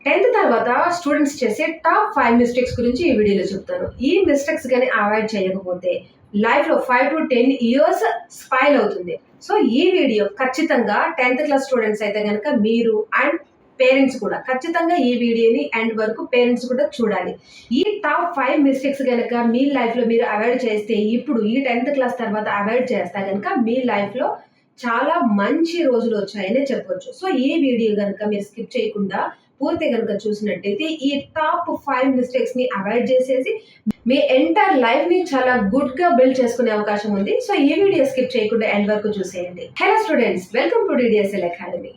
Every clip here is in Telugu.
10th తర్వాత స్టూడెంట్స్ చేసే టాప్ 5 మిస్టేక్స్ గురించి ఈ వీడియోలో చెప్తాను. ఈ మిస్టేక్స్ గాని అవాయిడ్ చేయకపోతే లైఫ్‌లో 5 to 10 ఇయర్స్ స్పాయిల్ అవుతుంది. సో ఈ వీడియో ఖచ్చితంగా 10th క్లాస్ స్టూడెంట్స్ అయితే గనక మీరు అండ్ పేరెంట్స్ కూడా ఖచ్చితంగా ఈ వీడియోని ఎండ్ వరకు పేరెంట్స్ కూడా చూడాలి. ఈ టాప్ 5 మిస్టేక్స్ గనక మీ లైఫ్‌లో మీరు అవాయిడ్ చేస్తే ఇప్పుడు ఈ 10th క్లాస్ తర్వాత అవాయిడ్ చేస్తే గనక మీ లైఫ్‌లో చాలా మంచి రోజులు వచ్చాయనే చెప్పొచ్చు. సో ఈ వీడియో గనక మీరు స్కిప్ చేయకుండా పూర్తి కనుక చూసినట్టయితే ఈ టాప్ 5 మిస్టేక్స్ ని అవాయిడ్ చేసేసి మీ ఎంటైర్ లైఫ్ ని చాలా గుడ్ గా బిల్డ్ చేసుకునే అవకాశం ఉంది. సో ఈ వీడియో స్కిప్ చేయకుండా ఎండ్ వరకు చూసేయండి. Hello students, welcome to DDSL academy.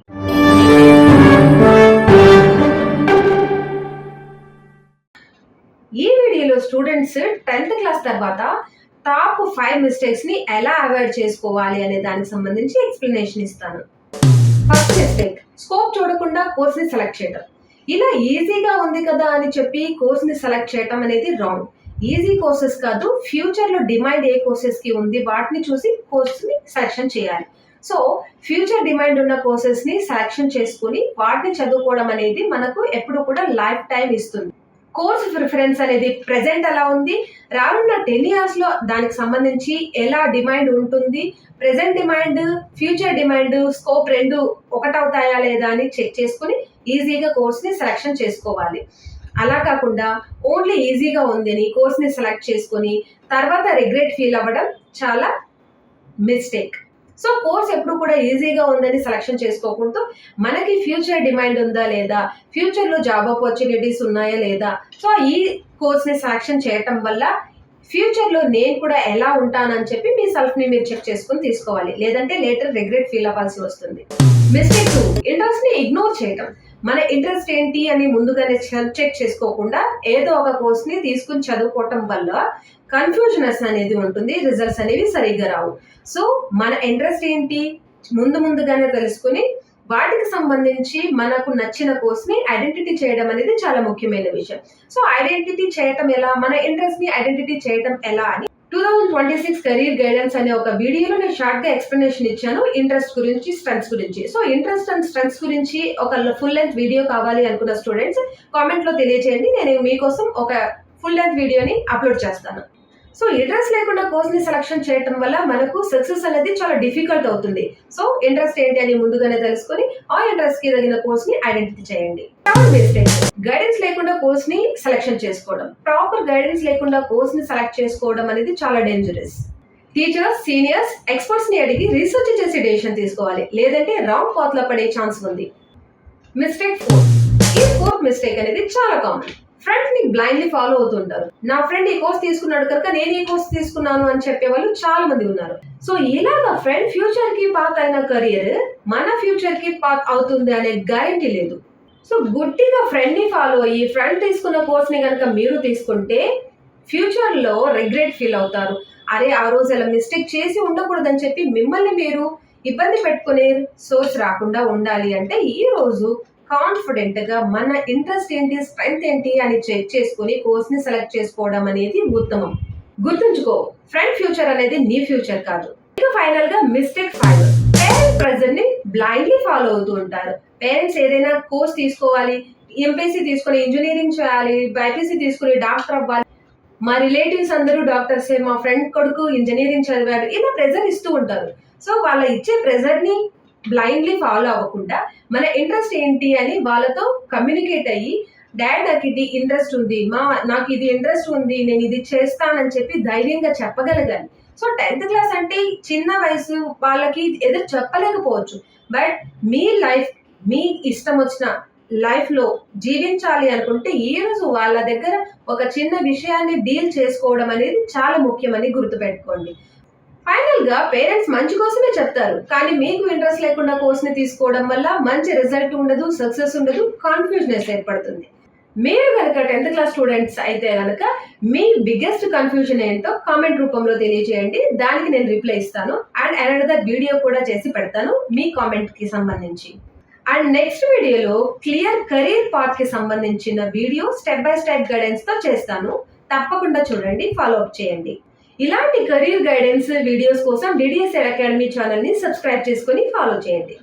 ఈ వీడియోలో స్టూడెంట్స్ 10th క్లాస్ తర్వాత టాప్ 5 మిస్టేక్స్ ని ఎలా అవాయిడ్ చేసుకోవాలి అనే దానికి సంబంధించి ఎక్స్ప్లెనేషన్ ఇస్తాను. ఫస్ట్ మిస్టేక్, స్కోప్ చూడకుండా కోర్స్ ని సెలెక్ట్ చేయడం. ఇలా ఈజీగా ఉంది కదా అని చెప్పి కోర్స్ ని సెలెక్ట్ చేయడం అనేది రాంగ్. ఈజీ కోర్సెస్ కాదు, ఫ్యూచర్ లో డిమాండ్ ఏ కోర్సెస్ కి ఉంది వాటిని చూసి కోర్స్ ని సెలెక్షన్ చేయాలి. సో ఫ్యూచర్ డిమాండ్ ఉన్న కోర్సెస్ ని సెలెక్షన్ చేసుకుని వాటిని చదువుకోవడం అనేది మనకు ఎప్పుడు కూడా లైఫ్ టైం ఇస్తుంది. కోర్స్ ప్రిఫరెన్స్ అనేది ప్రెజెంట్ ఎలా ఉంది, రానున్న 10 years లో దానికి సంబంధించి ఎలా డిమాండ్ ఉంటుంది, present demand future demand scope రెండు ఒకటవుతాయా లేదా అని చెక్ చేసుకుని ఈజీగా కోర్స్ ని సెలెక్షన్ చేసుకోవాలి. అలా కాకుండా ఓన్లీ ఈజీగా ఉంది అని కోర్స్ ని సెలెక్ట్ చేసుకొని తర్వాత రిగ్రెట్ ఫీల్ అవ్వడం చాలా మిస్టేక్. సో కోర్స్ ఎప్పుడు కూడా ఈజీగా ఉందని సెలెక్షన్ చేసుకోకూడదు. మనకి ఫ్యూచర్ డిమాండ్ ఉందా లేదా, ఫ్యూచర్ లో జాబ్ ఆపర్చునిటీస్ ఉన్నాయా లేదా, సో ఈ కోర్స్ ని సెలెక్షన్ చేయటం వల్ల ఫ్యూచర్ లో నేను కూడా ఎలా ఉంటానని చెప్పి మీ సెల్ఫ్ ని మీరు చెక్ చేసుకుని తీసుకోవాలి. లేదంటే లేటర్ రిగ్రెట్ ఫీల్ అవ్వాల్సి వస్తుంది. మిస్టేక్ 2, ఇంట్రెస్ట్ ని ఇగ్నోర్ చేయటం. మన ఇంట్రెస్ట్ ఏంటి అని ముందుగానే చెక్ చేసుకోకుండా ఏదో ఒక కోర్స్ ని తీసుకుని చదువుకోవటం వల్ల కన్ఫ్యూజనెస్ అనేది ఉంటుంది, రిజల్ట్స్ అనేవి సరిగ్గా రావు. సో మన ఇంట్రెస్ట్ ఏంటి ముందుగానే తెలుసుకుని వాటికి సంబంధించి మనకు నచ్చిన కోర్స్ ని ఐడెంటిటీ చేయడం అనేది చాలా ముఖ్యమైన విషయం. సో ఐడెంటిటీ చేయటం ఎలా, మన ఇంట్రెస్ట్ ని ఐడెంటిటీ చేయటం ఎలా అని 2026 కెరీర్ గైడెన్స్ అనే ఒక వీడియోలో నేను షార్ట్ గా ఎక్స్ప్లెనేషన్ ఇచ్చాను ఇంట్రెస్ట్ గురించి, స్ట్రెంగ్త్స్ గురించి. సో ఇంట్రెస్ట్ అండ్ స్ట్రెంగ్త్స్ గురించి ఒక ఫుల్ లెంత్ వీడియో కావాలి అనుకున్న స్టూడెంట్స్ కామెంట్ లో తెలియజేయండి. నేను మీకోసం ఒక ఫుల్ లెంత్ వీడియోని అప్లోడ్ చేస్తాను. సో ఇంట్రెస్ట్ లేకుండా కోర్స్ ని సెలెక్షన్ చేయడం వల్ల మనకు సక్సెస్ అనేది చాలా డిఫికల్ట్ అవుతుంది. సో ఇంట్రెస్ట్ ఏంటి అని ముందుగానే తెలుసుకొని ఆ ఇంట్రెస్ట్ కి తగిన కోర్స్ ని ఐడెంటిఫై చేయండి. థర్డ్ మిస్టేక్, గైడెన్స్ లేకుండా కోర్స్ ని సెలెక్షన్ చేసుకోవడం. ప్రాపర్ గైడెన్స్ లేకుండా కోర్స్ ని సెలెక్ట్ చేసుకోవడం అనేది చాలా డేంజరస్. టీచర్స్, సీనియర్స్, ఎక్స్పర్ట్స్ ని అడిగి రీసెర్చ్ చేసి డెసిషన్ తీసుకోవాలి, లేదంటే రాంగ్ పాత్ లో పడే ఛాన్స్ ఉంది. మిస్టేక్ 4, ఈ ఫోర్త్ మిస్టేక్ అనేది చాలా కామన్. ఫ్రెండ్స్ ని బ్లైండ్లీ ఫాలో అవుతుంటారు. నా ఫ్రెండ్ ఈ కోర్స్ తీసుకున్నాడు కనుక నేను ఈ కోర్స్ తీసుకున్నాను అని చెప్పే వాళ్ళు చాలా మంది ఉన్నారు. సో ఇలాగా ఫ్రెండ్ ఫ్యూచర్ కి పాత్ అయిన కెరియర్ మన ఫ్యూచర్ కి పాత్ అవుతుంది అనే గ్యారెంటీ లేదు. సో గుడ్డిగా ఫ్రెండ్ ని ఫాలో అయ్యి ఫ్రెండ్ తీసుకున్న కోర్స్ ని కనుక మీరు తీసుకుంటే ఫ్యూచర్ లో రిగ్రెట్ ఫీల్ అవుతారు. అరే ఆ రోజు అలా మిస్టేక్ చేసి ఉండకూడదని చెప్పి మిమ్మల్ని మీరు ఇబ్బంది పెట్టుకునే సోర్స్ రాకుండా ఉండాలి అంటే ఈ రోజు కాన్ఫిడెంట్ గా మన ఇంట్రెస్ట్ ఏంటి, స్ట్రెంగ్త్ ఏంటి అని చెక్ చేసుకుని కోర్స్ ని సెలెక్ట్ చేసుకోవడం అనేది ఉత్తమం. గుర్తుంచుకో, ఫ్రెండ్ ఫ్యూచర్ అనేది నీ ఫ్యూచర్ కాదు. ఇక ఫైనల్ గా మిస్టేక్ 5, పేరెంట్స్ ప్రెజర్ ని బ్లైండ్లీ ఫాలో అవుతూ ఉంటారు. పేరెంట్స్ ఏదైనా కోర్స్ తీసుకోవాలి, ఎంపీసీ తీసుకుని ఇంజనీరింగ్ చేయాలి, బైపీసీ తీసుకుని డాక్టర్ అవ్వాలి, మా రిలేటివ్స్ అందరూ డాక్టర్సే, మా ఫ్రెండ్ కొడుకు ఇంజనీరింగ్ చదివాడు, ఇలా ప్రెజర్ ఇస్తూ ఉంటారు. సో వాళ్ళ ఇచ్చే ప్రెజర్ ని బ్లైండ్లీ ఫాలో అవ్వకుండా మన ఇంట్రెస్ట్ ఏంటి అని వాళ్ళతో కమ్యూనికేట్ అయ్యి, డాడ్ నాకు ఇది ఇంట్రెస్ట్ ఉంది, నాకు ఇది ఇంట్రెస్ట్ ఉంది, నేను ఇది చేస్తానని చెప్పి ధైర్యంగా చెప్పగలగాలి. సో 10th క్లాస్ అంటే చిన్న వయసు, వాళ్ళకి ఎదురు చెప్పలేకపోవచ్చు. బట్ మీ లైఫ్ మీ ఇష్టం వచ్చిన లైఫ్ లో జీవించాలి అనుకుంటే ఈ రోజు వాళ్ళ దగ్గర ఒక చిన్న విషయాన్ని డీల్ చేసుకోవడం అనేది చాలా ముఖ్యమని గుర్తుపెట్టుకోండి. ఫైనల్ గా పేరెంట్స్ మంచి కోసమే చెప్తారు, కానీ మీకు ఇంట్రెస్ట్ లేకుండా కోర్స్ ని తీసుకోవడం వల్ల మంచి రిజల్ట్ ఉండదు, సక్సెస్ ఉండదు, కన్ఫ్యూజనెస్ ఏర్పడుతుంది. మీరు కనుక 10th క్లాస్ స్టూడెంట్స్ అయితే కనుక మీ బిగ్గెస్ట్ కన్ఫ్యూజన్ ఏంటో కామెంట్ రూపంలో తెలియజేయండి. దానికి నేను రిప్లై ఇస్తాను అండ్ అనదర్ వీడియో కూడా చేసి పెడతాను మీ కామెంట్ కి సంబంధించి. అండ్ నెక్స్ట్ వీడియోలో క్లియర్ కెరీర్ పాత్ కి సంబంధించిన video step by step guidance తో చేస్తాను. తప్పకుండా చూడండి, ఫాలో అప్ చేయండి. ఇలాంటి కెరీర్ గైడెన్స్ వీడియోస్ కోసం డిడిఎస్ఎల్ అకాడమీ ఛానల్ ని సబ్స్క్రైబ్ చేసుకొని ఫాలో చేయండి.